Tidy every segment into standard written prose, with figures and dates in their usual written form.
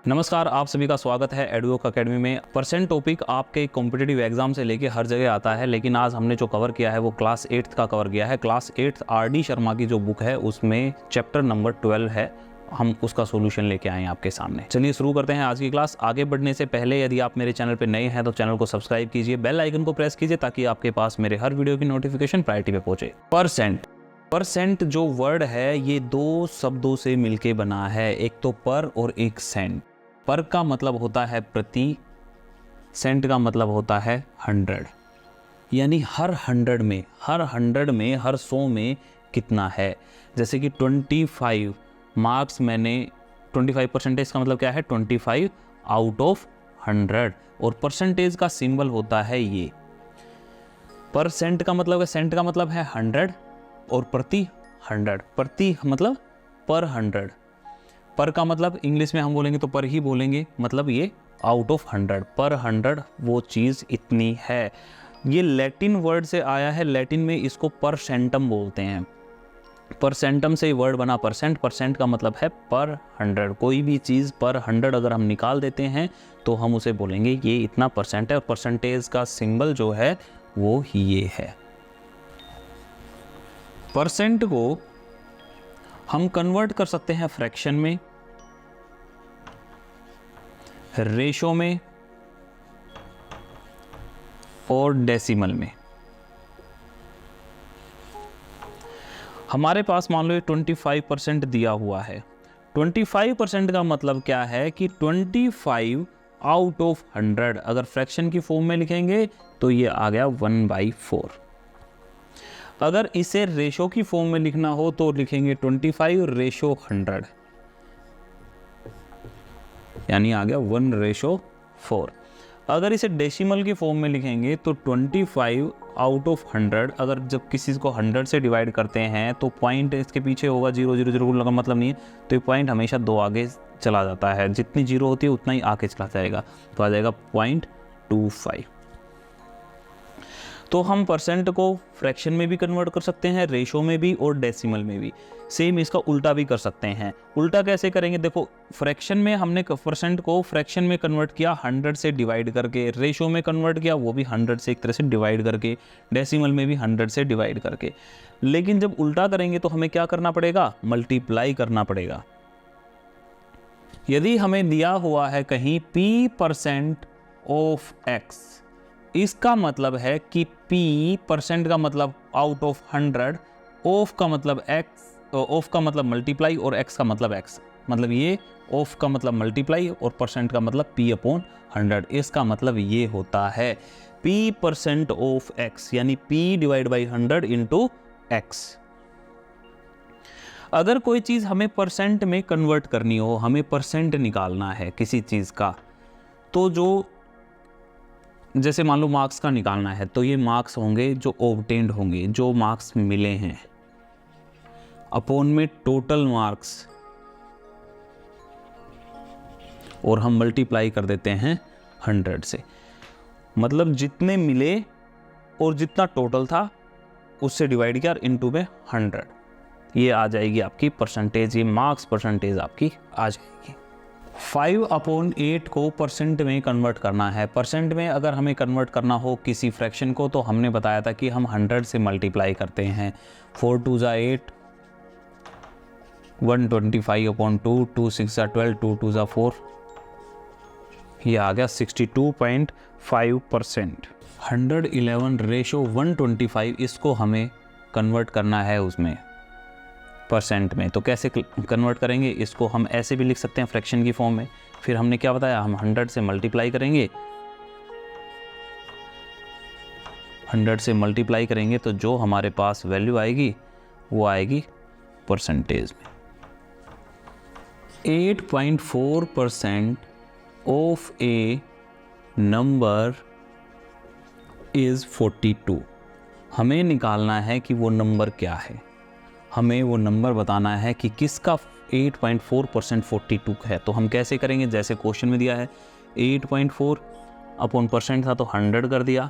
नमस्कार, आप सभी का स्वागत है एडुओक अकेडमी में। परसेंट टॉपिक आपके कॉम्पिटिटिव एग्जाम से लेके हर जगह आता है, लेकिन आज हमने जो कवर किया है वो क्लास 8th का कवर किया है। Class 8th RD. शर्मा की जो बुक है उसमें चैप्टर नंबर 12 है। हम उसका सॉल्यूशन लेके आए हैं आपके सामने। चलिए शुरू करते हैं आज की क्लास। आगे बढ़ने से पहले यदि आप मेरे चैनल पर नए हैं तो चैनल को सब्सक्राइब कीजिए, बेल आइकन को प्रेस कीजिए ताकि आपके पास मेरे हर वीडियो की नोटिफिकेशन प्रायोरिटी पे पहुंचे। परसेंट जो वर्ड है ये दो शब्दों से मिलके बना है, एक तो पर और एक सेंट। पर का मतलब होता है प्रति, सेंट का मतलब होता है 100, यानी हर 100 में हर 100 में कितना है। जैसे कि 25 मार्क्स मैंने 25% का मतलब क्या है 25 आउट ऑफ 100, और परसेंटेज का सिंबल होता है ये। परसेंट का मतलब है, सेंट का मतलब है 100 और प्रति 100, प्रति मतलब पर 100। पर का मतलब इंग्लिश में हम बोलेंगे तो पर ही बोलेंगे, मतलब ये आउट ऑफ 100, पर 100 वो चीज़ इतनी है। ये लैटिन वर्ड से आया है, लैटिन में इसको परसेंटम बोलते हैं। परसेंटम से वर्ड बना परसेंट। परसेंट का मतलब है पर 100। कोई भी चीज़ पर 100 अगर हम निकाल देते हैं तो हम उसे बोलेंगे ये इतना परसेंट है, और परसेंटेज का सिंबल जो है वो ये है। परसेंट को हम कन्वर्ट कर सकते हैं फ्रैक्शन में, रेशो में और डेसिमल में। हमारे पास मान लो 25% दिया हुआ है। 25% का मतलब क्या है कि 25 आउट ऑफ 100। अगर फ्रैक्शन की फॉर्म में लिखेंगे तो ये आ गया 1/4। अगर इसे रेशो की फॉर्म में लिखना हो तो लिखेंगे 25 रेशो 100, यानी आ गया 1/4। अगर इसे डेसिमल की फॉर्म में लिखेंगे तो 25 आउट ऑफ 100। अगर जब किसी को 100 से डिवाइड करते हैं तो पॉइंट इसके पीछे होगा 0 0 0 लगा मतलब नहीं है, तो ये पॉइंट हमेशा 2 आगे चला जाता है। जितनी 0 होती है उतना ही आगे चला जाएगा, तो आ जाएगा 0.25। तो हम परसेंट को फ्रैक्शन में भी कन्वर्ट कर सकते हैं, रेशो में भी और डेसिमल में भी। सेम इसका उल्टा भी कर सकते हैं। उल्टा कैसे करेंगे, देखो फ्रैक्शन में हमने परसेंट को फ्रैक्शन में कन्वर्ट किया 100 से डिवाइड करके, रेशो में कन्वर्ट किया वो भी 100 से एक तरह से डिवाइड करके, डेसिमल में भी 100 से डिवाइड करके। लेकिन जब उल्टा करेंगे तो हमें क्या करना पड़ेगा, मल्टीप्लाई करना पड़ेगा। यदि हमें दिया हुआ है कहीं P% ऑफ X, इसका मतलब है कि P परसेंट का मतलब आउट ऑफ 100, ऑफ का मतलब X, ऑफ का मतलब मल्टीप्लाई और X का मतलब X, मतलब ये ऑफ का मतलब मल्टीप्लाई और परसेंट का मतलब P/100। इसका मतलब ये होता है P% ऑफ X, यानी P divide by 100 into X। अगर कोई चीज़ हमें परसेंट में कन्वर्ट करनी हो, हमें परसेंट निकालना है किसी चीज़ का, तो जो जैसे मान लो मार्क्स का निकालना है तो ये मार्क्स होंगे जो ऑब्टेन्ड होंगे, जो मार्क्स मिले हैं, अपॉन में टोटल मार्क्स, और हम मल्टीप्लाई कर देते हैं 100 से। मतलब जितने मिले और जितना टोटल था उससे डिवाइड किया और इनटू में 100, ये आ जाएगी आपकी परसेंटेज, ये मार्क्स परसेंटेज आपकी आ जाएगी। 5/8 को परसेंट में कन्वर्ट करना है। परसेंट में अगर हमें कन्वर्ट करना हो किसी फ्रैक्शन को तो हमने बताया था कि हम 100 से मल्टीप्लाई करते हैं। 4 2 ज़ा 8, 125/2, 2 6 ज़ा 12, 2 2 ज़ा 4, ये आ गया 62.5%। 111 रेशो 125, इसको हमें कन्वर्ट करना है उसमें परसेंट में। तो कैसे कन्वर्ट करेंगे, इसको हम ऐसे भी लिख सकते हैं फ्रैक्शन की फॉर्म में। फिर हमने क्या बताया, हम 100 से मल्टीप्लाई करेंगे, 100 से मल्टीप्लाई करेंगे तो जो हमारे पास वैल्यू आएगी वो आएगी परसेंटेज में। 8.4% ऑफ ए नंबर इज़ 42। हमें निकालना है कि वो नंबर क्या है, हमें वो नंबर बताना है कि किसका 8.4% 42 है। तो हम कैसे करेंगे, जैसे क्वेश्चन में दिया है 8.4 अपॉन परसेंट था तो 100 कर दिया,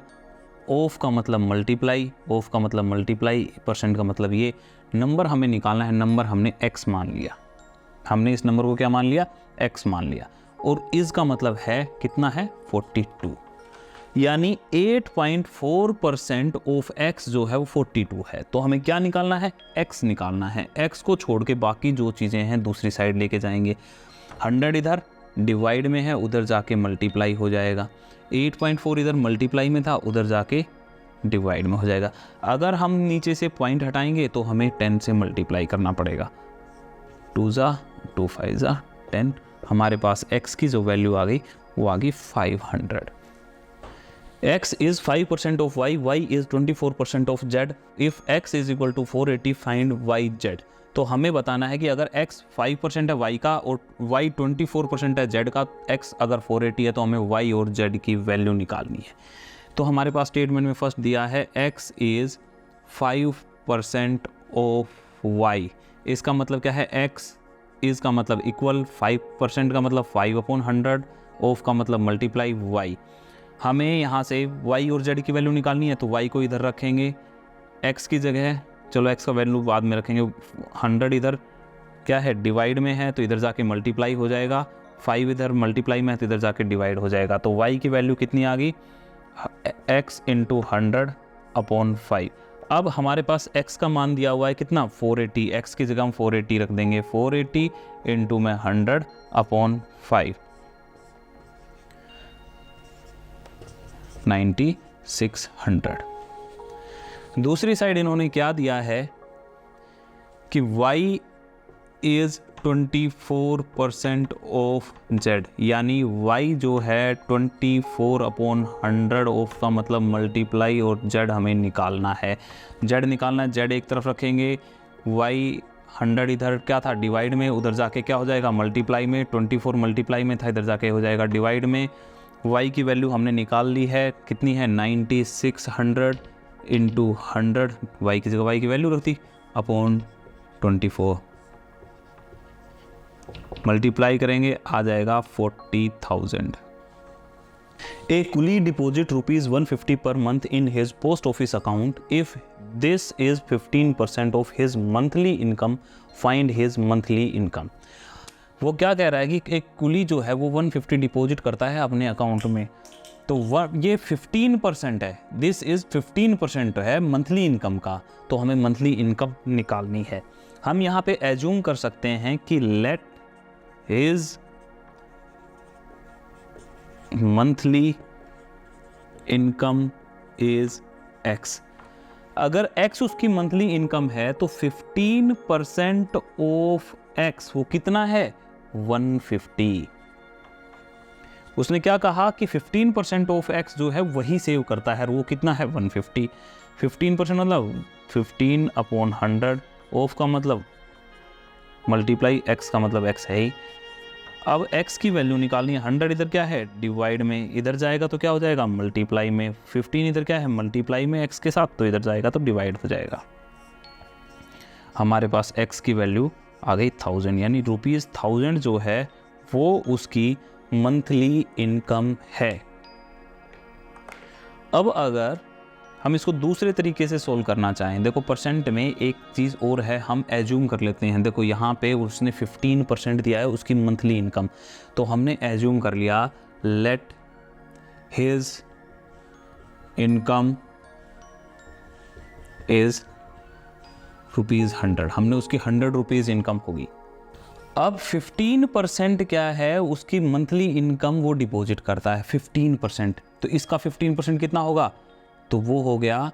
ऑफ का मतलब मल्टीप्लाई, ऑफ का मतलब मल्टीप्लाई, परसेंट का मतलब ये। नंबर हमें निकालना है, नंबर हमने x मान लिया, हमने इस नंबर को क्या मान लिया, x मान लिया। और इस का मतलब है कितना है 42, यानी 8.4% ऑफ x जो है वो 42 है। तो हमें क्या निकालना है, x निकालना है। x को छोड़ के बाकी जो चीज़ें हैं दूसरी साइड लेके जाएंगे। 100 इधर डिवाइड में है, उधर जाके मल्टीप्लाई हो जाएगा। 8.4 इधर मल्टीप्लाई में था, उधर जाके डिवाइड में हो जाएगा। अगर हम नीचे से पॉइंट हटाएंगे तो हमें 10 से मल्टीप्लाई करना पड़ेगा। 2 ज़ा 2 5 ज़ा 10, हमारे पास x की जो वैल्यू आ गई वो आ गई 500। x is 5% of y, y is 24% of z. If x is equal to 480, find yz. तो हमें बताना है कि अगर x 5% है y का और y 24% है z का, x अगर 480 है तो हमें y और z की वैल्यू निकालनी है। तो हमारे पास स्टेटमेंट में फर्स्ट दिया है x is 5% of y। इसका मतलब क्या है, x is का मतलब इक्वल, 5% का मतलब 5/100, ऑफ का मतलब मल्टीप्लाई y। हमें यहाँ से y और z की वैल्यू निकालनी है, तो y को इधर रखेंगे x की जगह, चलो x का वैल्यू बाद में रखेंगे। 100 इधर क्या है डिवाइड में है, तो इधर जाके मल्टीप्लाई हो जाएगा। 5 इधर मल्टीप्लाई में है, तो इधर जाके डिवाइड हो जाएगा। तो y की वैल्यू कितनी आ गई, x × 100/5। अब हमारे पास x का मान दिया हुआ है कितना, 480। x की जगह हम 480 रख देंगे। 480 इंटू में 100/5, 9600। दूसरी साइड इन्होंने क्या दिया है कि y is 24% ऑफ z, यानी y जो है 24/100 ऑफ का मतलब मल्टीप्लाई और z हमें निकालना है। z निकालना है, z एक तरफ रखेंगे, y 100 इधर क्या था डिवाइड में, उधर जाके क्या हो जाएगा मल्टीप्लाई में। 24 मल्टीप्लाई में था, इधर जाके हो जाएगा डिवाइड में। y की वैल्यू हमने निकाल ली है, कितनी है 9600 इंटू 100, y की जगह y की वैल्यू रखती अपॉन 24, मल्टीप्लाई करेंगे आ जाएगा 40,000। ए कुली deposit ₹150 per month in his post office account if this is 15% of his monthly income, find his monthly income. वो क्या कह रहा है कि एक कुली जो है वो 150 डिपॉजिट करता है अपने अकाउंट में, तो ये 15% है, दिस इज 15% है मंथली इनकम का, तो हमें मंथली इनकम निकालनी है। हम यहाँ पे एज्यूम कर सकते हैं कि late his monthly income is x। अगर x उसकी मंथली इनकम है तो 15% ऑफ x वो कितना है 150। उसने क्या कहा कि 15% ऑफ x जो है वही सेव करता है, वो कितना है 150। 15% मतलब 15/100, ऑफ का मतलब मल्टीप्लाई, x का मतलब x है ही। अब x की वैल्यू निकालनी है। 100 इधर क्या है डिवाइड में, इधर जाएगा तो क्या हो जाएगा मल्टीप्लाई में। 15 इधर क्या है मल्टीप्लाई में x के साथ, तो इधर जाएगा तो डिवाइड हो जाएगा। हमारे पास x की वैल्यू आ गई 1000, यानी ₹1000 जो है वो उसकी मंथली इनकम है। अब अगर हम इसको दूसरे तरीके से सोल्व करना चाहें, देखो परसेंट में एक चीज़ और है, हम एज्यूम कर लेते हैं। देखो यहाँ पे उसने 15% दिया है उसकी मंथली इनकम, तो हमने एज्यूम कर लिया लेट हिज इनकम इज ₹100, हमने उसकी 100 रुपीज़ इनकम होगी। अब 15% क्या है उसकी मंथली इनकम वो डिपॉजिट करता है 15%, तो इसका 15% कितना होगा, तो वो हो गया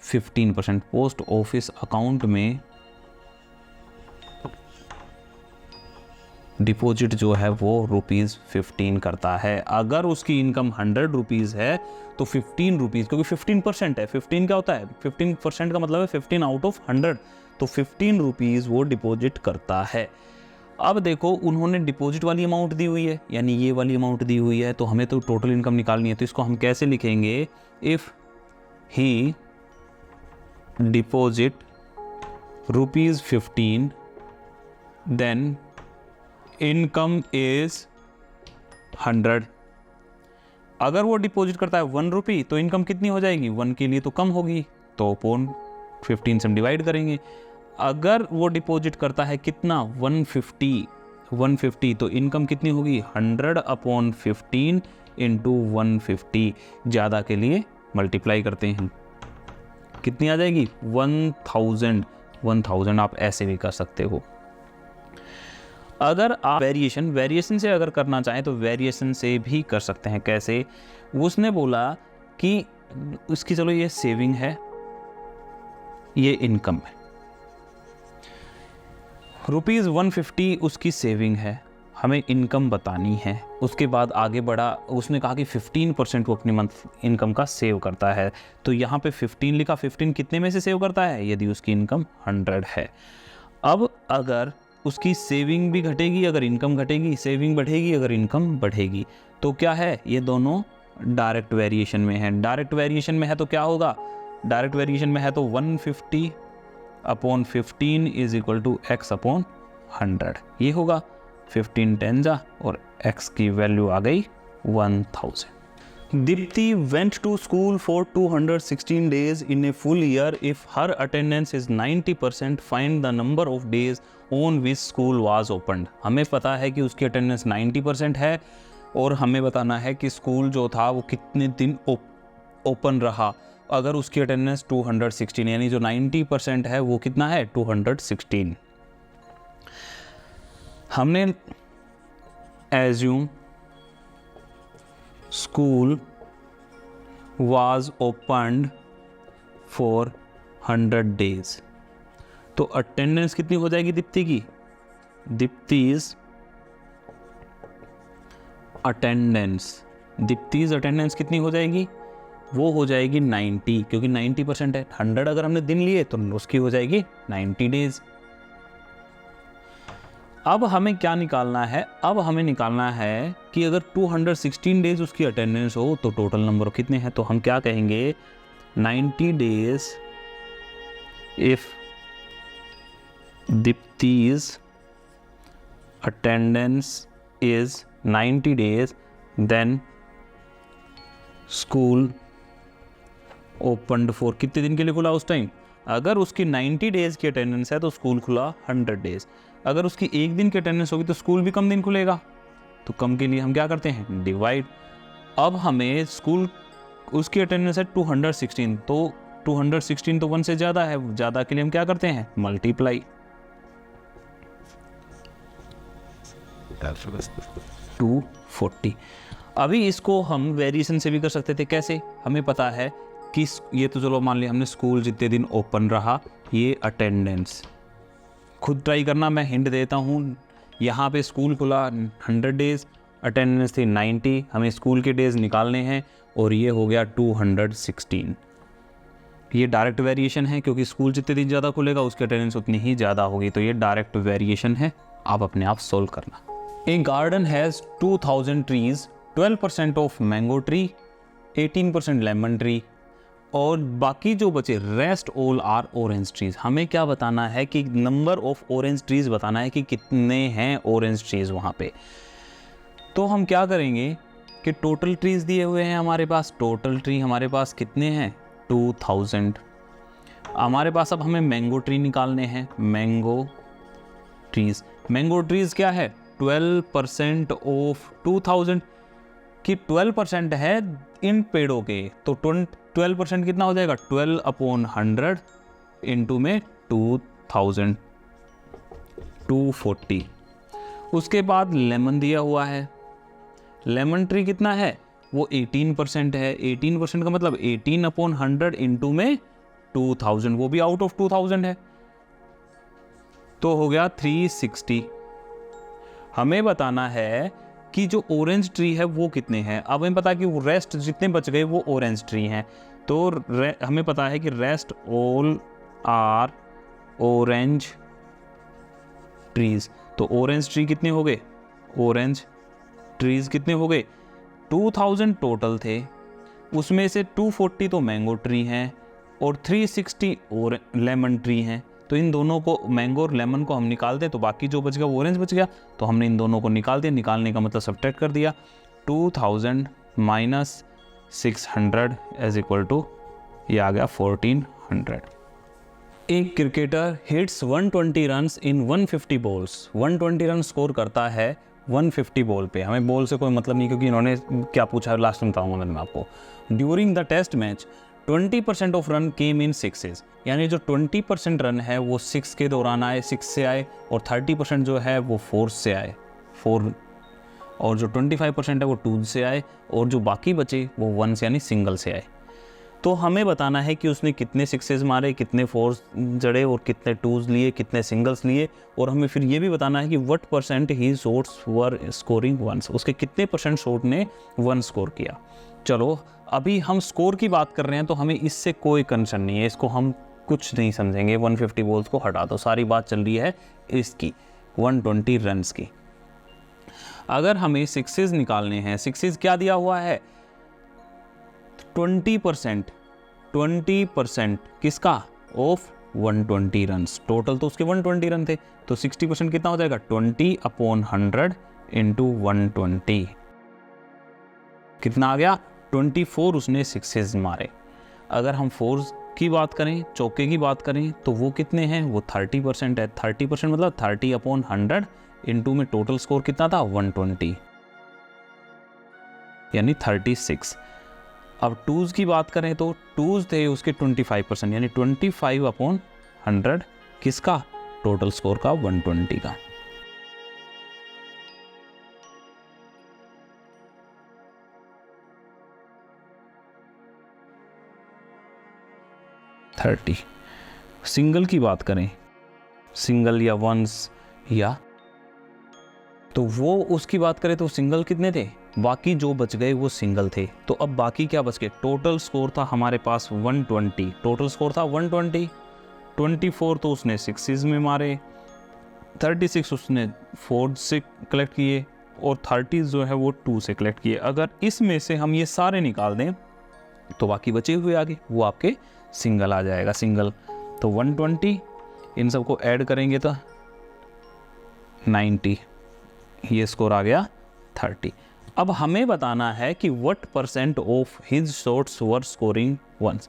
15%। पोस्ट ऑफिस अकाउंट में डिपॉजिट जो है वो ₹15 करता है। अगर उसकी इनकम 100 रुपीज़ है तो 15 रुपीज़, क्योंकि 15% है, 15 क्या होता है 15% का मतलब है 15 आउट ऑफ 100, तो 15 रुपीज़ वो डिपॉजिट करता है। अब देखो उन्होंने डिपॉजिट वाली अमाउंट दी हुई है, यानी ये वाली अमाउंट दी हुई है, तो हमें तो टोटल इनकम निकालनी है। तो इसको हम कैसे लिखेंगे, if he deposit ₹15 then income is 100। अगर वो डिपॉजिट करता है 1 रुपी तो इनकम कितनी हो जाएगी, 1 के लिए तो कम होगी, तो अपॉन 15 से हम डिवाइड करेंगे। अगर वो डिपॉजिट करता है कितना 150, 150, तो इनकम कितनी होगी 100/15 इंटू 150, ज़्यादा के लिए मल्टीप्लाई करते हैं, कितनी आ जाएगी 1000 आप ऐसे भी कर सकते हो। अगर आप वेरिएशन से अगर करना चाहें तो वेरिएशन से भी कर सकते हैं। कैसे? उसने बोला कि उसकी चलो ये सेविंग है, ये इनकम है, ₹150 उसकी सेविंग है, हमें इनकम बतानी है। उसके बाद आगे बढ़ा, उसने कहा कि 15% वो अपनी मंथ इनकम का सेव करता है, तो यहाँ पे 15 लिखा, 15 कितने में से सेव करता है? यदि उसकी इनकम 100 है। अब अगर उसकी सेविंग भी घटेगी अगर इनकम घटेगी, सेविंग बढ़ेगी अगर इनकम बढ़ेगी, तो क्या है? ये दोनों डायरेक्ट वेरिएशन में है। डायरेक्ट वेरिएशन में है तो क्या होगा? डायरेक्ट वेरिएशन में है तो 150/15 इज इक्वल टू x/100, ये होगा 15 10 जा और x की वैल्यू आ गई 1000। Dipti went to school for 216 days in a full year. If her attendance is 90%, find the number of days on which school was opened. हमें पता है कि उसकी अटेंडेंस 90% है और हमें बताना है कि स्कूल जो था वो कितने दिन ओपन रहा। अगर उसकी अटेंडेंस 216 यानी जो 90% है वो कितना है 216। हमने assume school was opened for 100 days, तो अटेंडेंस कितनी हो जाएगी दीप्ति की? दीप्तिज अटेंडेंस कितनी हो जाएगी? वो हो जाएगी 90, क्योंकि 90% है। 100 अगर हमने दिन लिए तो उसकी हो जाएगी 90 डेज। अब हमें क्या निकालना है? अब हमें निकालना है कि अगर 216 डेज उसकी अटेंडेंस हो तो टोटल नंबर कितने हैं। तो हम क्या कहेंगे 90 days if Deepti's attendance is 90 days then school opened for, कितने दिन के लिए खुला उस टाइम? अगर उसकी 90 डेज की अटेंडेंस है तो स्कूल खुला 100 डेज। अगर उसकी एक दिन की अटेंडेंस होगी तो स्कूल भी कम दिन खुलेगा, तो कम के लिए हम क्या करते हैं डिवाइड। अब हमें स्कूल उसकी अटेंडेंस है 216, तो 216 तो 1 से ज़्यादा है, ज़्यादा के लिए हम क्या करते हैं मल्टीप्लाई 240। अभी इसको हम वेरिएशन से भी कर सकते थे। कैसे? हमें पता है कि ये तो चलो मान लिया हमने स्कूल जितने दिन ओपन रहा, ये अटेंडेंस खुद ट्राई करना, मैं हिंट देता हूँ। यहाँ पे स्कूल खुला 100 डेज, अटेंडेंस थी 90, हमें स्कूल के डेज निकालने हैं और ये हो गया 216। ये डायरेक्ट वेरिएशन है, क्योंकि स्कूल जितने दिन ज़्यादा खुलेगा उसकी अटेंडेंस उतनी ही ज़्यादा होगी, तो ये डायरेक्ट वेरिएशन है। आप अपने आप सोल्व करना। A garden has 2000 trees, 12% of mango tree, 18% lemon tree और बाकी जो बचे rest all are orange trees. हमें क्या बताना है कि नंबर ऑफ ऑरेंज ट्रीज बताना है कि कितने हैं ऑरेंज ट्रीज वहाँ पे। तो हम क्या करेंगे कि टोटल ट्रीज दिए हुए हैं हमारे पास, टोटल ट्री हमारे पास कितने हैं 2000। हमारे पास अब हमें मैंगो ट्री निकालने हैं। मैंगो ट्रीज क्या है 12% ऑफ 2000 कि 12% है इन पेड़ों के, तो 12% कितना हो जाएगा 12/100 इंटू में 2000 240। उसके बाद लेमन दिया हुआ है, लेमन ट्री कितना है वो 18% है। 18% का मतलब 18/100 इंटू में 2000, वो भी आउट ऑफ 2000 है, तो हो गया 360। हमें बताना है कि जो ऑरेंज ट्री है वो कितने हैं। अब हमें पता है कि वो रेस्ट जितने बच गए वो ऑरेंज ट्री हैं, तो हमें पता है कि rest all are orange trees. तो ऑरेंज ट्री कितने हो गए, ऑरेंज ट्रीज कितने हो गए 2000 टोटल थे, उसमें से 240 तो मैंगो ट्री हैं और 360 और लेमन ट्री हैं। तो इन दोनों को, मैंगो और लेमन को हम निकाल दें तो बाकी जो बच गया वो ऑरेंज बच गया, तो हमने इन दोनों को निकाल दिया। निकालने का मतलब सब्ट्रैक्ट कर दिया। 2000 माइनस 600 इज इक्वल टू ये आ गया 1400। एक cricketer hits 120 runs in 150 balls, 120 run score करता है 150 बॉल पे। हमें बॉल से कोई मतलब नहीं, क्योंकि इन्होंने क्या पूछा है लास्ट में बताऊंगा मैं आपको। During the test match 20% of run came in sixes, यानी जो 20% रन है वो 6 के दौरान आए, 6 से आए, और 30% जो है वो 4 से आए, 4, और जो 25% है वो 2 से आए, और जो बाकी बचे वो 1 से यानी सिंगल से आए। तो हमें बताना है कि उसने कितने सिक्सेस मारे, कितने फोर्स जड़े, और कितने टूज लिए, कितने सिंगल्स लिए, और हमें फिर ये भी बताना है कि what percent he shots were scoring ones, उसके कितने परसेंट शॉट ने 1 स्कोर किया। चलो अभी हम स्कोर की बात कर रहे हैं तो हमें इससे कोई कंसर्न नहीं है, इसको हम कुछ नहीं समझेंगे, 150 बॉल्स को हटा दो, सारी बात चल रही है इसकी 120 रन्स की। अगर हमें सिक्सेस निकालने हैं, सिक्सेस क्या दिया हुआ है, 20% किसका, ऑफ 120 रन्स, टोटल तो उसके 120 रन थे, तो 60% कितना हो जाएगा, 20/100 इंटू 120, कितना आ गया, 24 उसने सिक्सेस मारे। अगर हम फोर्स की बात करें, चौके की बात करें, तो वो कितने हैं, वो 30% है। 30% मतलब 30/100 इंटू में टोटल स्कोर कितना था, 120, यानी 36। अब टूज की बात करें तो टूज थे उसके 25%, यानी 25/100 किसका, टोटल स्कोर का 120 का। सिंगल की बात करें, सिंगल या वंस या, तो वो उसकी बात करें तो सिंगल कितने थे, बाकी जो बच गए वो सिंगल थे। तो अब बाकी क्या बच गए, टोटल स्कोर था हमारे पास 120, टोटल स्कोर था 120, 24 तो उसने सिक्सेस में मारे, 36 उसने 4 से कलेक्ट किए, और 30 जो है वो 2 से कलेक्ट किए। अगर इसमें से हम ये सारे निकाल दें तो बाकी बचे हुए आगे वो आपके सिंगल आ जाएगा, सिंगल। तो 120 इन सबको ऐड करेंगे तो 90, ये स्कोर आ गया 30। अब हमें बताना है कि what percent of his shots were scoring ones.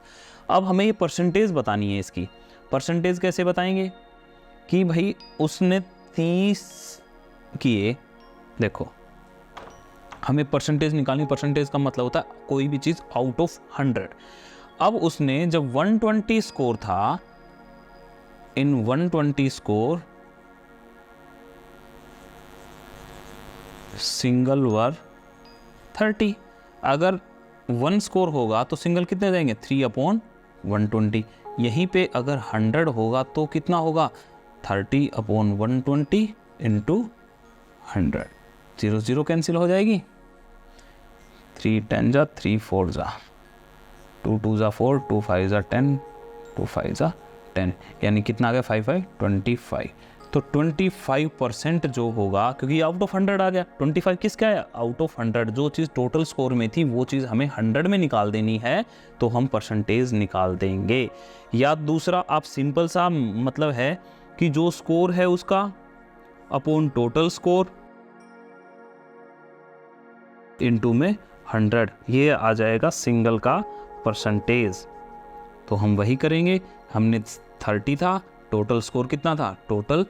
अब हमें ये परसेंटेज बतानी है इसकी। परसेंटेज कैसे बताएंगे कि भाई उसने 30 किए, देखो हमें परसेंटेज निकालनी, परसेंटेज का मतलब होता है कोई भी चीज़ आउट ऑफ 100। अब उसने जब 120 स्कोर था, इन 120 स्कोर सिंगल वर 30। अगर 1 स्कोर होगा तो सिंगल कितने जाएंगे, 3/120। यहीं पे अगर 100 होगा तो कितना होगा, 30/120 इंटू 100। 0 0 कैंसिल हो जाएगी, 3 10 जा, 3 4 जा, 2 2 जा 4, 2 5 जा 10, 2 5 जा 10, यानी कितना आ गया, 5 5 25। तो 25% जो होगा, क्योंकि आउट ऑफ 100 आ गया, 25 किसका है, आउट ऑफ 100। जो चीज़ टोटल स्कोर में थी वो चीज़ हमें 100 में निकाल देनी है, तो हम परसेंटेज निकाल देंगे। या दूसरा आप सिंपल सा मतलब है कि जो स्कोर है उसका अपॉन टोटल स्कोर इनटू में 100, ये आ जाएगा सिंगल का परसेंटेज। तो हम वही करेंगे, हमने 30 था, टोटल स्कोर कितना था, टोटल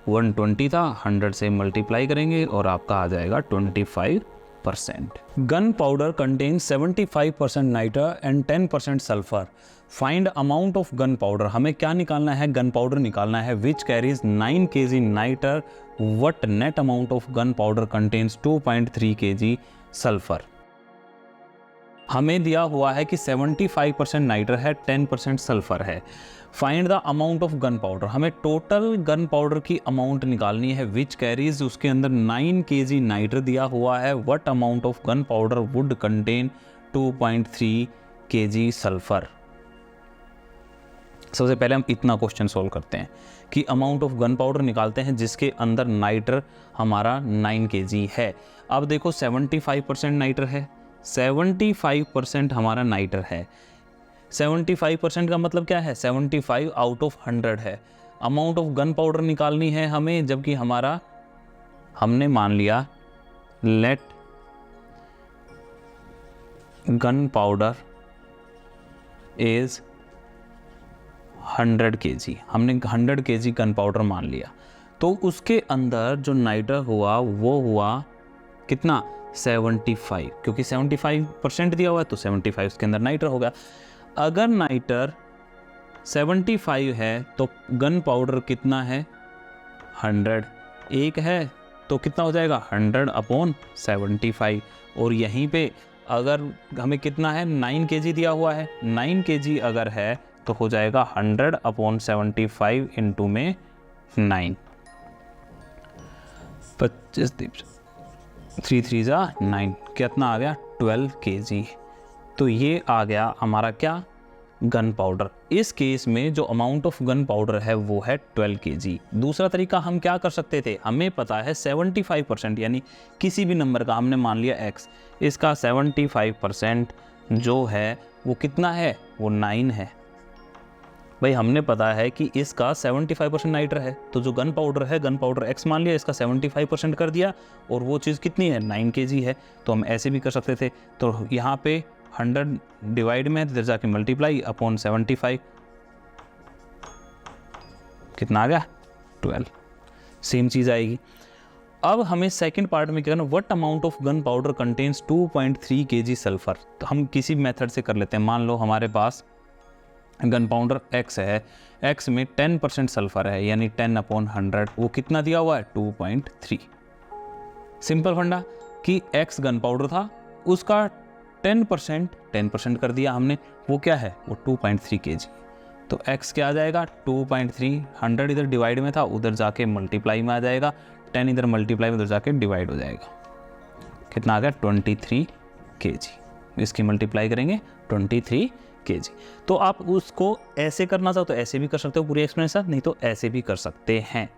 120 था, 100 से मल्टीप्लाई करेंगे और आपका आ जाएगा 25%। Gunpowder contains 75% nitre and 10% sulphur. Find amount of gunpowder. हमें क्या निकालना है, गन पाउडर निकालना है, which carries 9 kg nitre, what net amount of gunpowder contains 2.3 kg sulphur. हमें दिया हुआ है कि 75% नाइटर है, 10% सल्फर है। Find the amount of gunpowder. हमें टोटल गन पाउडर की अमाउंट निकालनी है, विच कैरीज, उसके अंदर 9 kg नाइटर दिया हुआ है, what amount of gun powder would contain 2.3 kg sulphur. सबसे पहले हम इतना क्वेश्चन सोल्व करते हैं कि अमाउंट ऑफ गन पाउडर निकालते हैं जिसके अंदर नाइटर हमारा 9 kg है। अब देखो 75% नाइटर है, 75% हमारा नाइटर है। 75% का मतलब क्या है, 75 आउट ऑफ 100 है। अमाउंट ऑफ गन पाउडर निकालनी है हमें, जबकि हमारा, हमने मान लिया let gunpowder is 100 kg, हमने 100 kg गन पाउडर मान लिया, तो उसके अंदर जो नाइटर हुआ वो हुआ कितना 75, क्योंकि 75% दिया हुआ है तो 75 उसके अंदर नाइटर हो गया। अगर नाइटर 75 है तो गन पाउडर कितना है 100, एक है तो कितना हो जाएगा 100/75। और यहीं पे अगर हमें कितना है 9 kg दिया हुआ है, 9 kg अगर है तो हो जाएगा 100/75 इंटू में 9, 25 3 3 जा 9, कितना आ गया 12 kg। तो ये आ गया हमारा क्या गन पाउडर। इस केस में जो अमाउंट ऑफ गन पाउडर है वो है 12 kg। दूसरा तरीका हम क्या कर सकते थे, हमें पता है 75% यानी किसी भी नंबर का हमने मान लिया x, इसका 75% जो है वो कितना है वो 9 है। भाई हमने पता है कि इसका 75% नाइटर है, तो जो गन पाउडर है गन पाउडर x मान लिया, इसका 75% कर दिया और वो चीज़ कितनी है 9 kg है। तो हम ऐसे भी कर सकते थे, तो यहाँ पे 100 डिवाइड में इधर जाके मल्टीप्लाई अपॉन 75, कितना आ गया 12, सेम चीज़ आएगी। अब हमें सेकंड पार्ट में क्या करना, what amount of gunpowder contains 2.3 kg sulphur. तो हम किसी मेथड से कर लेते हैं, मान लो हमारे पास गन पाउडर x है, x में 10% सल्फर है यानी 10/100, वो कितना दिया हुआ है 2.3। सिंपल फंडा कि x गन पाउडर था, उसका 10% कर दिया हमने, वो क्या है वो 2.3 kg। तो x क्या आ जाएगा 2.3, 100 इधर डिवाइड में था उधर जाके मल्टीप्लाई में आ जाएगा, 10 इधर मल्टीप्लाई में उधर जाके डिवाइड हो जाएगा, कितना आ गया 23 kg। इसकी मल्टीप्लाई करेंगे 23 kg। तो आप उसको ऐसे करना चाहो तो ऐसे भी कर सकते हो पूरी एक्सप्लेनेशन, नहीं तो ऐसे भी कर सकते हैं।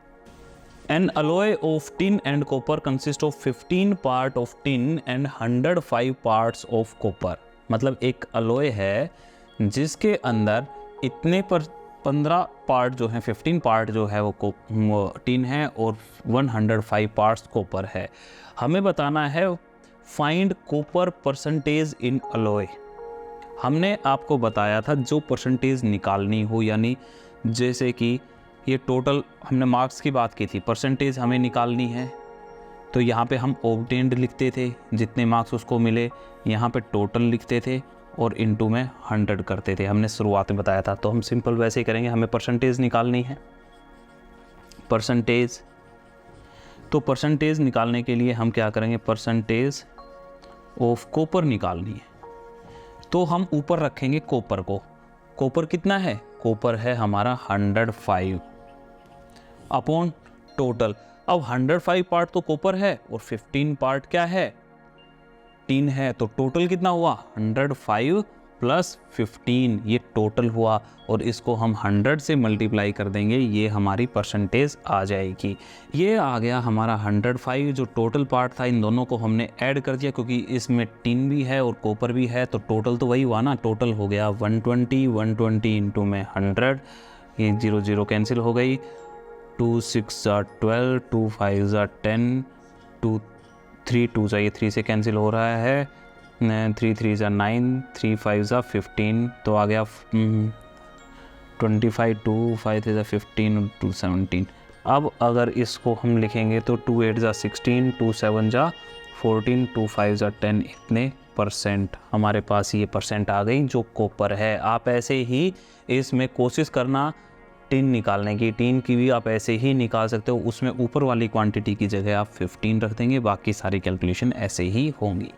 An alloy of tin and copper consists of 15 part of tin and 105 parts of copper। मतलब एक अलॉय है जिसके अंदर इतने पर 15 पार्ट जो हैं, 15 पार्ट जो है वो टिन है और 105 पार्ट्स कॉपर है। हमें बताना है find copper percentage in alloy. हमने आपको बताया था जो परसेंटेज निकालनी हो, यानी जैसे कि ये टोटल हमने मार्क्स की बात की थी, परसेंटेज हमें निकालनी है तो यहाँ पे हम ऑब्टेन्ड लिखते थे, जितने मार्क्स उसको मिले, यहाँ पे टोटल लिखते थे और इनटू में 100 करते थे, हमने शुरुआत में बताया था। तो हम सिंपल वैसे ही करेंगे, हमें परसेंटेज निकालनी है, परसेंटेज। तो परसेंटेज निकालने के लिए हम क्या करेंगे, परसेंटेज ऑफ कॉपर निकालनी है, तो हम ऊपर रखेंगे कॉपर को। कॉपर कितना है, कॉपर है हमारा 105 अपॉन टोटल। अब 105 पार्ट तो कॉपर है और 15 पार्ट क्या है टिन है, तो टोटल कितना हुआ 105 प्लस 15, ये टोटल हुआ और इसको हम 100 से मल्टीप्लाई कर देंगे, ये हमारी परसेंटेज आ जाएगी। ये आ गया हमारा 105, जो टोटल पार्ट था इन दोनों को हमने ऐड कर दिया क्योंकि इसमें टिन भी है और कॉपर भी है, तो टोटल तो वही हुआ ना, टोटल हो गया 120 इंटू में 100, ये 0 0 कैंसिल हो गई, 2 6 12, 2 5 10, 2 3 2 ये 3 से कैंसिल हो रहा है, 3 3 9, 3 5 15, तो आ गया 25, 2 5 3 15, 2 17। अब अगर इसको हम लिखेंगे तो 2 8 16, 2 7 14, 2 5 10, इतने परसेंट हमारे पास ये परसेंट आ गई जो कॉपर है। आप ऐसे ही इसमें कोशिश करना टिन निकालने की, टिन की भी आप ऐसे ही निकाल सकते हो, उसमें ऊपर वाली क्वांटिटी की जगह आप 15 रख देंगे, बाकी सारी कैलकुलेशन ऐसे ही होंगी।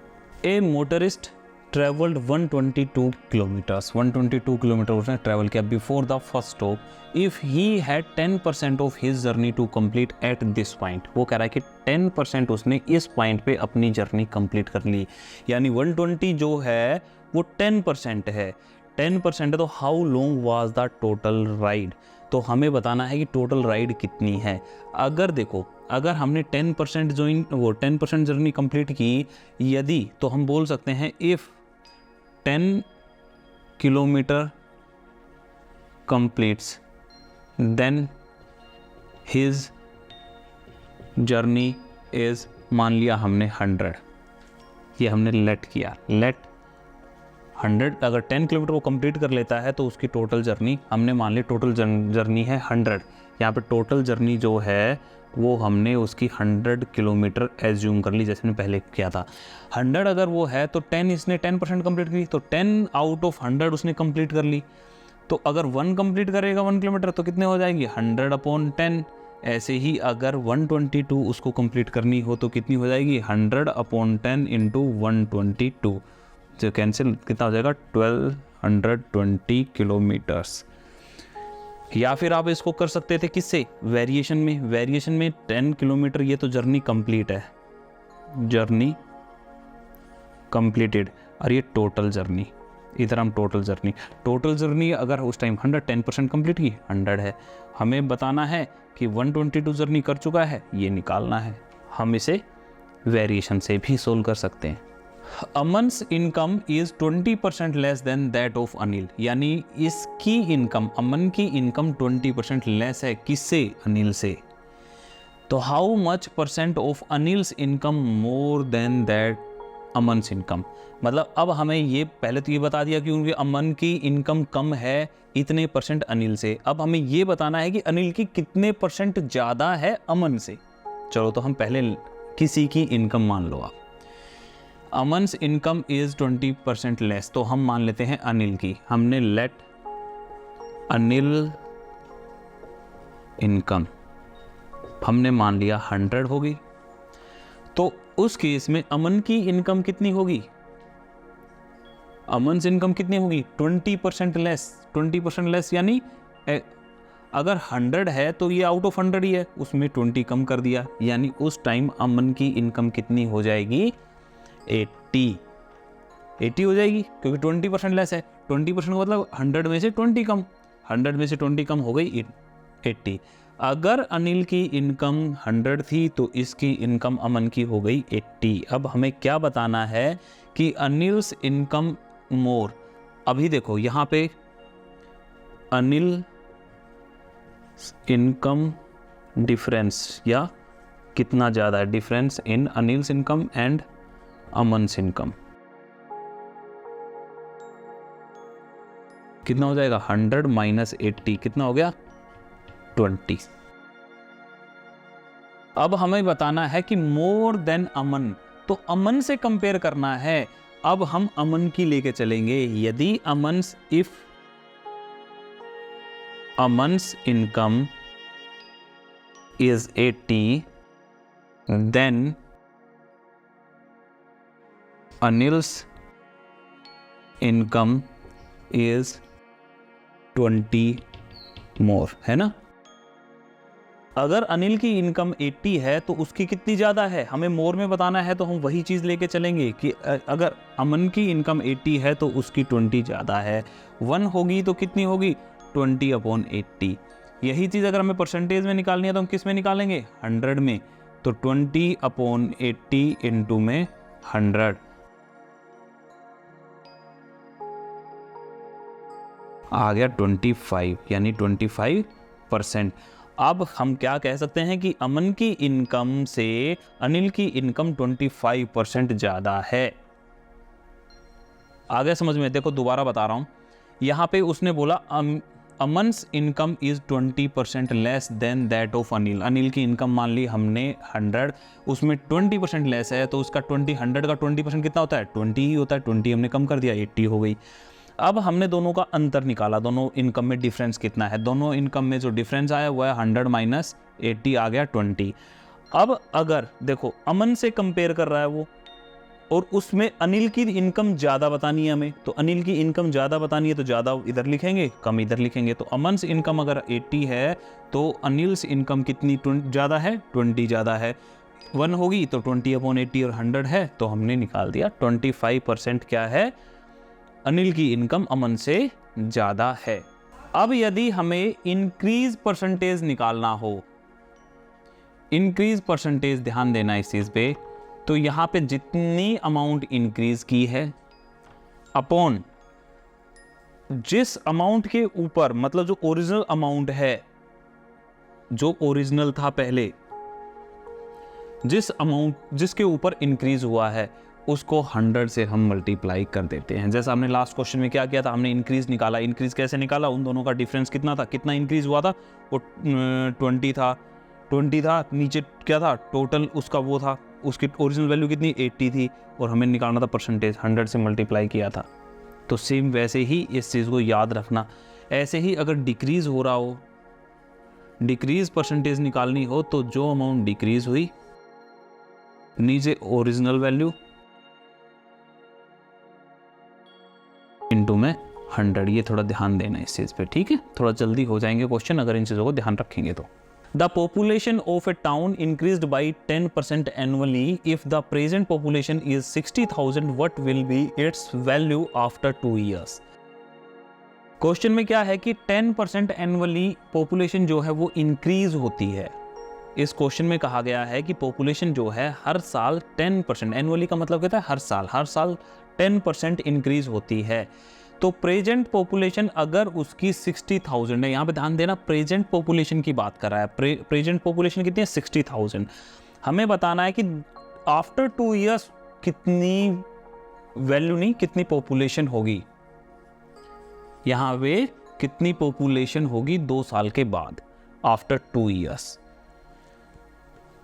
A motorist travelled 122 kilometres, 122 kilometre उसने ट्रैवल किया before the first stop if he had 10% of his journey to complete at this point. वो कह रहा है कि 10% उसने इस पॉइंट पे अपनी जर्नी कंप्लीट कर ली, यानी 120 जो है वो 10% है, 10% है, तो how long was the total ride. तो हमें बताना है कि टोटल राइड कितनी है। अगर देखो, अगर हमने 10% वो 10% जर्नी कंप्लीट की यदि, तो हम बोल सकते हैं if 10 kilometre completes then his journey is, मान लिया हमने 100, ये हमने लेट किया, लेट 100 अगर 10 किलोमीटर वो कंप्लीट कर लेता है तो उसकी टोटल जर्नी, हमने मान ली टोटल जर्नी है 100, यहाँ पे टोटल जर्नी जो है वो हमने उसकी 100 किलोमीटर एज्यूम कर ली, जैसे मैंने पहले किया था। 100 अगर वो है तो 10 इसने 10% कंप्लीट की, तो 10 आउट ऑफ 100 उसने कंप्लीट कर ली। तो अगर 1 कंप्लीट करेगा 1 किलोमीटर तो कितने हो जाएगी 100/10। ऐसे ही अगर 122 उसको कंप्लीट करनी हो तो कितनी हो जाएगी 100/10 इंटू 122, जो कैंसिल कितना हो जाएगा 1220 किलोमीटर्स। या फिर आप इसको कर सकते थे किससे, वेरिएशन में। वेरिएशन में 10 किलोमीटर ये तो जर्नी कंप्लीट है, जर्नी कंप्लीटेड, और ये टोटल जर्नी, इधर हम टोटल जर्नी अगर उस टाइम 110% कंप्लीट की 100 है, हमें बताना है कि 122 जर्नी कर चुका है, ये निकालना है। हम इसे वेरिएशन से भी सोल्व कर सकते हैं। Aman's income is 20% less than that of Anil, यानी इसकी इनकम, अमन की इनकम 20% लेस है, किससे, अनिल से। तो how much percent of Anil's income more than that Aman's income, मतलब अब हमें ये पहले तो ये बता दिया कि उनके अमन की इनकम कम है इतने % अनिल से। अब हमें ये बताना है कि अनिल की कितने % ज़्यादा है अमन से। चलो तो हम पहले किसी की इनकम मान लो आप, अमन्स इनकम इज 20% लेस, तो हम मान लेते हैं अनिल की। हमने लेट अनिल इनकम हमने मान लिया 100 होगी, तो उस केस में अमन की इनकम कितनी होगी, अमन्स इनकम कितनी होगी 20% लेस। 20% लेस यानी अगर 100 है तो ये आउट ऑफ 100 ही है, उसमें 20 कम कर दिया, यानी उस टाइम अमन की इनकम कितनी हो जाएगी 80 हो जाएगी, क्योंकि 20% लेस है। 20% का मतलब 100 में से 20 कम, 100 में से 20 कम हो गई 80। अगर अनिल की इनकम 100 थी तो इसकी इनकम अमन की हो गई 80। अब हमें क्या बताना है कि अनिल्स इनकम मोर। अभी देखो यहाँ पे अनिल इनकम डिफरेंस, या कितना ज़्यादा है, difference in Anil's income and Aman's income कितना हो जाएगा 100 माइनस 80, कितना हो गया 20। अब हमें बताना है कि मोर देन अमन, तो अमन से कंपेयर करना है। अब हम अमन की लेके चलेंगे। यदि Aman's, if Aman's income is 80 then Anil's income is 20 more, है ना। अगर अनिल की इनकम 80 है तो उसकी कितनी ज़्यादा है, हमें मोर में बताना है, तो हम वही चीज़ लेके चलेंगे कि अगर अमन की इनकम 80 है तो उसकी 20 ज़्यादा है। 1 होगी तो कितनी होगी 20/80। यही चीज़ अगर हमें परसेंटेज में निकालनी है तो हम किस में निकालेंगे 100 में, तो 20/80 इंटू में 100 आ गया 25, यानी 25%। अब हम क्या कह सकते हैं कि अमन की इनकम से अनिल की इनकम 25% ज़्यादा है। आगे समझ में, देखो दोबारा बता रहा हूँ, यहाँ पे उसने बोला Aman's income is 20% less than that of Anil. Anil की इनकम मान ली हमने 100, उसमें 20% लेस है, तो उसका 100 का 20% कितना होता है 20 ही होता है। 20 हमने कम कर दिया 80 हो गई। अब हमने दोनों का अंतर निकाला, दोनों इनकम में डिफरेंस कितना है। दोनों इनकम में जो डिफरेंस आया वो है 100 माइनस 80 आ गया 20। अब अगर देखो अमन से कंपेयर कर रहा है वो, और उसमें अनिल की इनकम ज़्यादा बतानी है हमें, तो अनिल की इनकम ज़्यादा बतानी है तो ज़्यादा इधर लिखेंगे, कम इधर लिखेंगे। तो अमन्स इनकम अगर 80 है तो अनिल्स इनकम कितनी ज़्यादा है 20 ज़्यादा है। 1 होगी तो 20/80 और 100 है, तो हमने निकाल दिया 25% क्या है अनिल की इनकम अमन से ज़्यादा है। अब यदि हमें इंक्रीज परसेंटेज निकालना हो, इंक्रीज परसेंटेज, ध्यान देना इस चीज़ पे, तो यहाँ पे जितनी अमाउंट इंक्रीज की है अपॉन जिस अमाउंट के ऊपर, मतलब जो ओरिजिनल अमाउंट है, जो ओरिजिनल था पहले, जिस अमाउंट जिसके ऊपर इंक्रीज हुआ है उसको 100 से हम मल्टीप्लाई कर देते हैं। जैसा हमने लास्ट क्वेश्चन में क्या किया था, हमने इंक्रीज निकाला। इंक्रीज कैसे निकाला, उन दोनों का डिफरेंस कितना था, कितना इंक्रीज हुआ था, वो 20 था, नीचे क्या था टोटल उसका वो था, उसकी ओरिजिनल वैल्यू कितनी 80 थी, और हमें निकालना था परसेंटेज, 100 से मल्टीप्लाई किया था। तो सेम वैसे ही इस चीज़ को याद रखना। ऐसे ही अगर डिक्रीज हो रहा हो, डिक्रीज परसेंटेज निकालनी हो, तो जो अमाउंट डिक्रीज हुई नीचे ओरिजिनल वैल्यू इनटू में 100। ये थोड़ा ध्यान देना इस चीज़ पे, ठीक है। थोड़ा जल्दी हो जाएंगे क्वेश्चन अगर इन चीज़ों को ध्यान रखेंगे तो। The population of A town increased by 10% annually if the present population is 60,000, what will be it's value after 2 years। Question में क्या है कि 10% एनुअली पॉपुलेशन जो है वो इंक्रीज होती है। इस क्वेश्चन में कहा गया है कि पॉपुलेशन जो है हर साल 10%, एनुअली का मतलब कहता है हर साल 10% इंक्रीज होती है। तो प्रेजेंट पॉपुलेशन अगर उसकी 60,000 है, यहाँ पे ध्यान देना प्रेजेंट पॉपुलेशन की बात कर रहा है। प्रेजेंट पॉपुलेशन कितनी है 60,000। हमें बताना है कि आफ्टर 2 years कितनी वैल्यू नहीं, कितनी पॉपुलेशन होगी, यहाँ पे कितनी पॉपुलेशन होगी 2 साल के बाद, आफ्टर 2 years।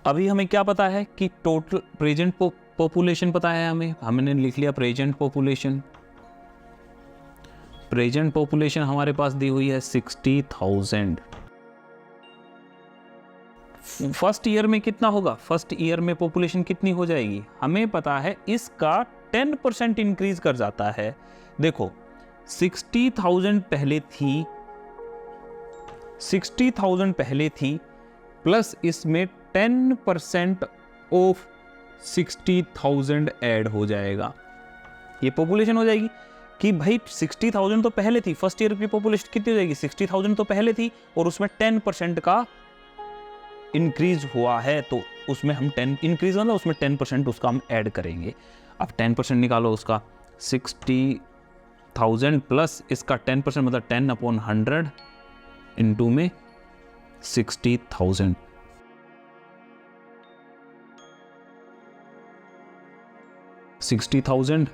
अभी हमें क्या पता है कि टोटल प्रेजेंट पॉपुलेशन पता है हमें, हमने लिख लिया प्रेजेंट पॉपुलेशन। प्रेजेंट पॉपुलेशन हमारे पास दी हुई है 60,000। फर्स्ट ईयर में कितना होगा, फर्स्ट ईयर में पॉपुलेशन कितनी हो जाएगी, हमें पता है इसका 10% इंक्रीज कर जाता है। देखो 60,000 पहले थी, 60,000 पहले थी, प्लस इसमें 10% ऑफ 60,000 ऐड हो जाएगा। ये पॉपुलेशन हो जाएगी कि भाई 60,000 तो पहले थी, फर्स्ट ईयर की पॉपुलेशन कितनी हो जाएगी, 60,000 तो पहले थी, और उसमें 10% का इंक्रीज हुआ है, तो उसमें हम 10 इंक्रीज मतलब उसमें 10% उसका हम ऐड करेंगे। अब 10% निकालो उसका, 60,000 प्लस इसका 10% मतलब 10/100 इंटू में 60,000। 60,000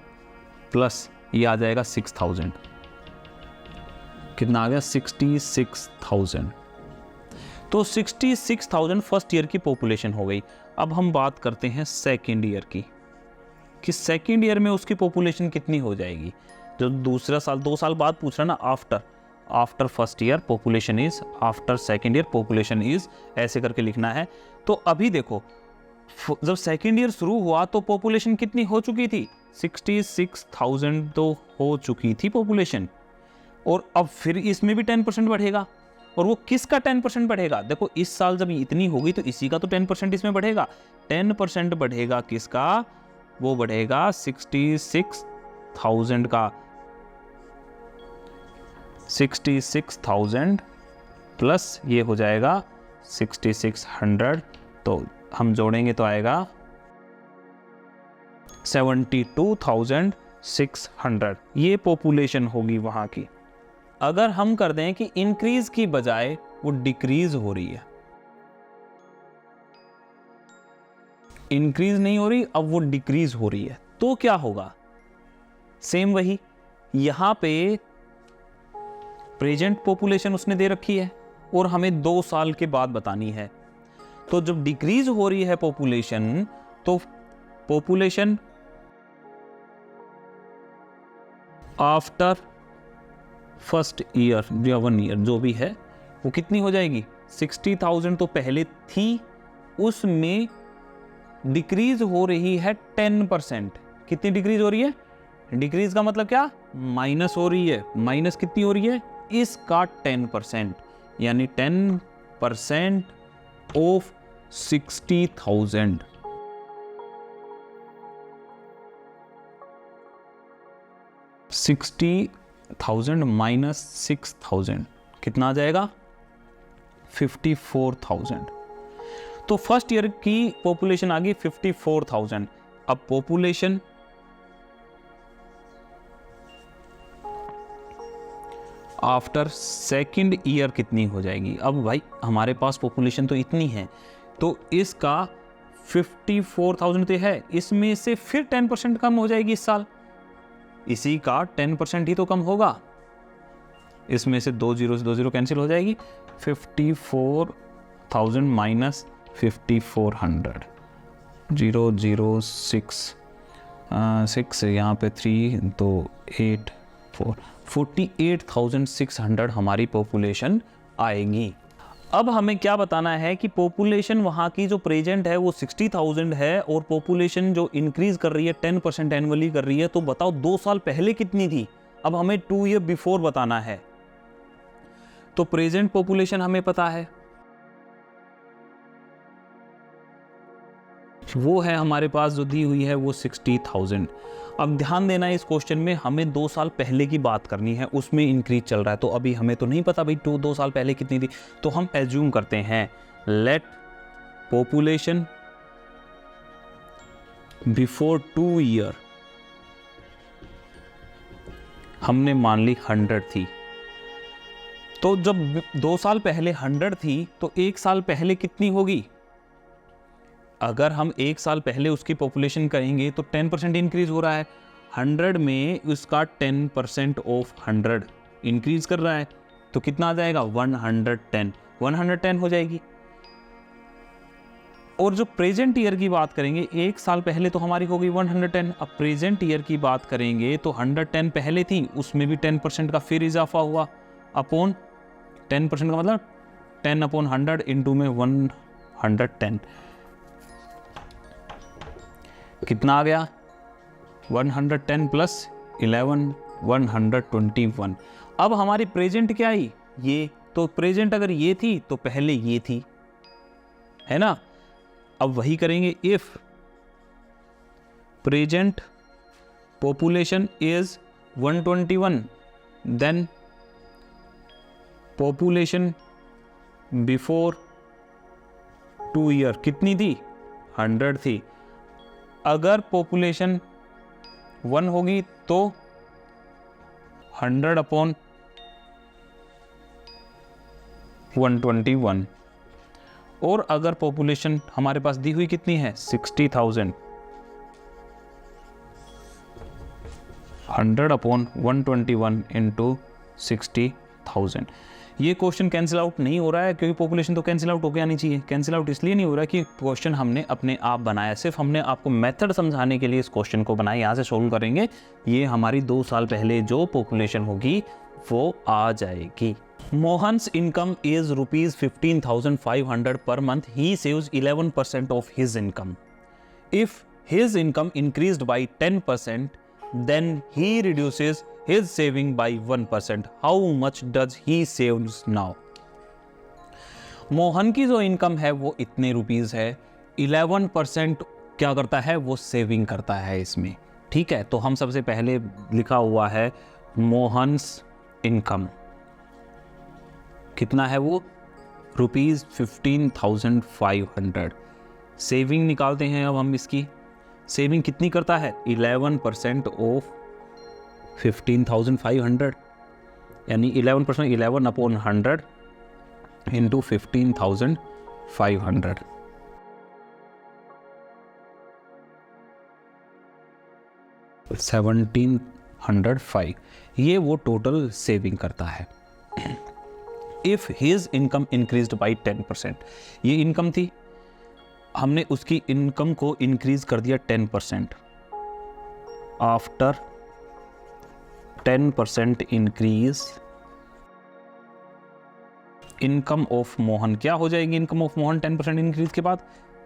प्लस ये आ जाएगा 6,000, कितना आ गया 66,000। तो 66,000 फर्स्ट ईयर की पॉपुलेशन हो गई। अब हम बात करते हैं सेकेंड ईयर की, कि सेकेंड ईयर में उसकी पॉपुलेशन कितनी हो जाएगी। जो दूसरा साल 2 साल बाद पूछ रहा ना, after first year population is, after second year population is, ऐसे करके लिखना है। तो अभी देखो जब सेकेंड ईयर शुरू हुआ तो पॉपुलेशन कितनी हो चुकी थी, 66,000 तो हो चुकी थी पॉपुलेशन, और अब फिर इसमें भी 10% बढ़ेगा। और वो किसका 10% बढ़ेगा, देखो इस साल जब इतनी होगी तो इसी का तो 10% इसमें बढ़ेगा। 10% बढ़ेगा किसका, वो बढ़ेगा 66,000 का। 66,000 प्लस ये हो जाएगा 6600, तो हम जोड़ेंगे तो आएगा 72,600। ये पॉपुलेशन होगी वहां की। अगर हम कर दें कि इंक्रीज की बजाय वो डिक्रीज हो रही है, इंक्रीज नहीं हो रही, अब वो डिक्रीज हो रही है, तो क्या होगा, सेम वही। यहां पे प्रेजेंट पॉपुलेशन उसने दे रखी है और हमें 2 साल के बाद बतानी है। तो जब डिक्रीज हो रही है पॉपुलेशन, तो पॉपुलेशन आफ्टर फर्स्ट ईयर या 1 ईयर जो भी है वो कितनी हो जाएगी, 60,000 तो पहले थी, उसमें डिक्रीज हो रही है 10%। कितनी डिक्रीज हो रही है, डिक्रीज का मतलब क्या, माइनस हो रही है। माइनस कितनी हो रही है, इसका 10%, यानी 10% ऑफ 60,000। 60,000 माइनस 6,000 कितना आ जाएगा, 54,000। तो फर्स्ट ईयर की पॉपुलेशन आ गई 54,000। अब पॉपुलेशन आफ्टर सेकंड ईयर कितनी हो जाएगी। अब भाई हमारे पास पॉपुलेशन तो इतनी है, तो इसका 54,000 तो है, इसमें से फिर 10% कम हो जाएगी इस साल, इसी का 10% ही तो कम होगा। इसमें से 2 0 कैंसिल हो जाएगी। 54,000 माइनस 5400, 0 0 6 6 यहाँ पे 3 तो 8 4 48,600 हमारी पॉपुलेशन आएगी। अब हमें क्या बताना है कि पॉपुलेशन वहाँ की जो प्रेजेंट है वो 60,000 है और पॉपुलेशन जो इंक्रीज कर रही है 10% एनुअली कर रही है, तो बताओ 2 साल पहले कितनी थी। अब हमें 2 ईयर बिफोर बताना है। तो प्रेजेंट पॉपुलेशन हमें पता है, वो है हमारे पास जो दी हुई है वो 60,000। अब ध्यान देना इस क्वेश्चन में हमें 2 साल पहले की बात करनी है, उसमें इंक्रीज चल रहा है। तो अभी हमें तो नहीं पता भाई 2 साल पहले कितनी थी, तो हम एज्यूम करते हैं लेट पॉपुलेशन बिफोर 2 ईयर, हमने मान ली 100 थी। तो जब 2 साल पहले 100 थी तो 1 साल पहले कितनी होगी। अगर हम 1 साल पहले उसकी पॉपुलेशन करेंगे तो 10% इंक्रीज हो रहा है, 100 में उसका 10% ऑफ 100 इंक्रीज कर रहा है, तो कितना आ जाएगा 110 हो जाएगी। और जो प्रेजेंट ईयर की बात करेंगे, 1 साल पहले तो हमारी हो गई 110, अब प्रेजेंट ईयर की बात करेंगे तो 110 पहले थी, उसमें भी 10% का फिर इजाफा हुआ अपॉन 10% का मतलब 10/100 इंटू में 110, कितना आ गया 110 प्लस 11 121। अब हमारी प्रेजेंट क्या आई, ये तो प्रेजेंट अगर ये थी तो पहले ये थी, है ना। अब वही करेंगे, if present population is 121 then population before 2 year कितनी थी 100 थी। अगर पॉपुलेशन 1 होगी तो 100/121, और अगर पॉपुलेशन हमारे पास दी हुई कितनी है 60,000, 100/121 इंटू 60,000। ये क्वेश्चन कैंसिल आउट नहीं हो रहा है क्योंकि पॉपुलेशन तो कैंसिल आउट होके आनी चाहिए। कैंसिल आउट इसलिए नहीं हो रहा है कि क्वेश्चन हमने अपने आप बनाया, सिर्फ हमने आपको मेथड समझाने के लिए इस क्वेश्चन को बनाया। यहाँ से सोल्व करेंगे, ये हमारी 2 साल पहले जो पॉपुलेशन होगी वो आ जाएगी। Mohan's income is ₹15,500 per month. He saves 11% of his income. If his income increased by 10%, then he reduces his saving by 1%. How much does he saves now? Mohan की जो इनकम है वो इतने रुपीस है, 11% क्या करता है वो सेविंग करता है इसमें, ठीक है। तो हम सबसे पहले लिखा हुआ है मोहन्स इनकम कितना है वो ₹15,500। सेविंग निकालते हैं अब हम इसकी, सेविंग कितनी करता है 11% ऑफ 15,500, यानी 11% 11/100 इंटू 15,500, 1705, ये वो टोटल सेविंग करता है। If his income increased by 10%, ये इनकम थी, हमने उसकी इनकम को इंक्रीज कर दिया 10%। After 10% increase income of Mohan, क्या हो जाएगी इनकम ऑफ मोहन 10% इंक्रीज के बाद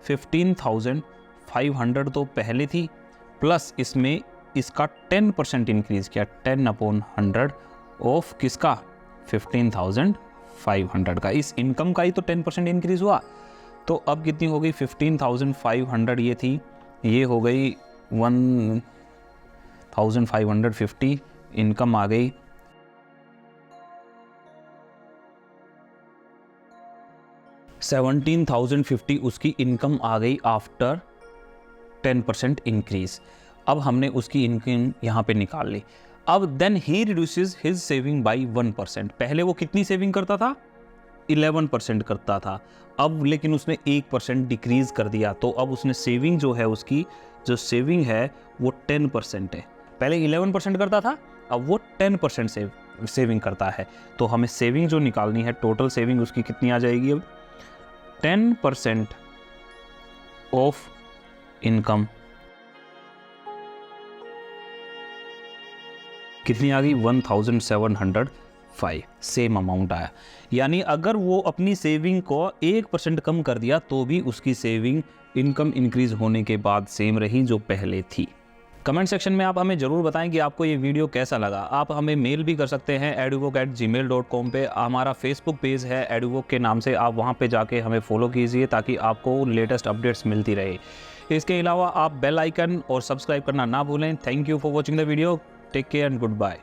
15,500 तो पहले थी, प्लस इसमें इसका 10% इंक्रीज किया, 10/100 ऑफ किसका 15,500 का, इस इनकम का ही तो 10% इंक्रीज हुआ। तो अब कितनी हो गई 15,500 ये थी, ये हो गई 1,550, इनकम आ गई 17,050, उसकी इनकम आ गई आफ्टर 10% इंक्रीज। अब हमने उसकी इनकम यहाँ पे निकाल ली। अब then he reduces his saving by 1%। पहले वो कितनी सेविंग करता था 11% करता था, अब लेकिन उसने 1% डिक्रीज़ कर दिया, तो अब उसने सेविंग जो है, उसकी जो सेविंग है वो 10% है। पहले 11% करता था, अब वो 10% सेविंग करता है। तो हमें सेविंग जो निकालनी है, टोटल सेविंग उसकी कितनी आ जाएगी अब? 10% ऑफ इनकम कितनी आ गई? 1705, सेम अमाउंट आया। यानी अगर वो अपनी सेविंग को 1% कम कर दिया तो भी उसकी सेविंग इनकम इंक्रीज होने के बाद सेम रही जो पहले थी। कमेंट सेक्शन में आप हमें ज़रूर बताएं कि आपको ये वीडियो कैसा लगा। आप हमें मेल भी कर सकते हैं eduvoc@gmail.com पे। हमारा फेसबुक पेज है eduvoc के नाम से, आप वहाँ पे जाके हमें फॉलो कीजिए ताकि आपको लेटेस्ट अपडेट्स मिलती रहे। इसके अलावा आप बेल आइकन और सब्सक्राइब करना ना भूलें। Thank you for watching the video. Take care and good bye.